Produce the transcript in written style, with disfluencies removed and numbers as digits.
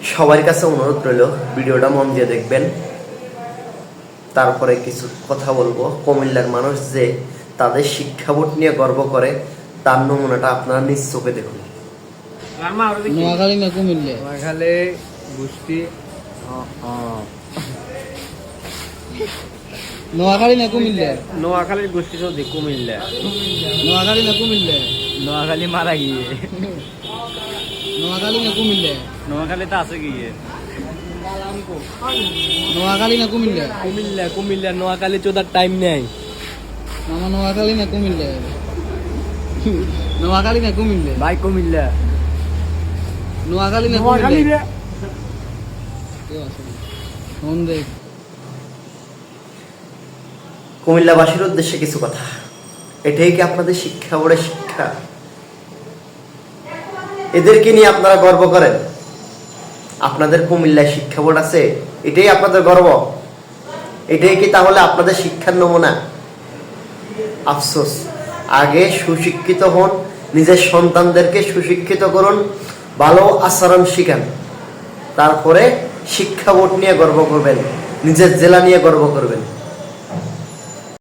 সবার কাছে অনুরোধ রইল ভিডিওটা মন দিয়ে দেখবেন। তারপরে কিছু কথা বলবো। কুমিল্লার মানুষ যে তাদের শিক্ষা বোর্ড নিয়ে গর্ব করে তার নমুনাটা আপনারা নিজ চোখে দেখুন। নোয়াখালী না কুমিল্লা? নোয়াখালী গোষ্ঠী নোয়াখালী না কুমিল্লা? নোয়াখালীর গোষ্ঠী চৌধুরী কুমিল্লা। নোয়াখালী না কুমিল্লা? নোয়াখালী মারা গিয়ে। নোয়াখালী না কুমিল্লা? নোয়াখালীতে আছে গিয়ে। নোয়াখালী না কুমিল্লা? কুমিল্লা কুমিল্লা নোয়াখালী চোদার টাইম নেই। মামা নোয়াখালী না কুমিল্লা? নোয়াখালী না কুমিল্লা? ভাই কুমিল্লা। নোয়াখালী না নোয়াখালী কুমিল্লা? রে। ফোন দেখ। কুমিল্লাবাসীর উদ্দেশ্যে কিছু কথা। এটাই কি আপনাদের শিক্ষা বোর্ডের শিক্ষা? এদেরকে নিয়ে আপনারা গর্ব করেন? আপনাদের কুমিল্লায় শিক্ষা বোর্ড আছে, এটাই আপনাদের গর্ব? এটাই কি তাহলে আপনাদের শিক্ষার নমুনা? আফসোস, আগে সুশিক্ষিত হন, নিজের সন্তানদেরকে সুশিক্ষিত করুন, ভালো আচরণ শিখান, তারপরে শিক্ষা বোর্ড নিয়ে গর্ব করবেন, নিজের জেলা নিয়ে গর্ব করবেন।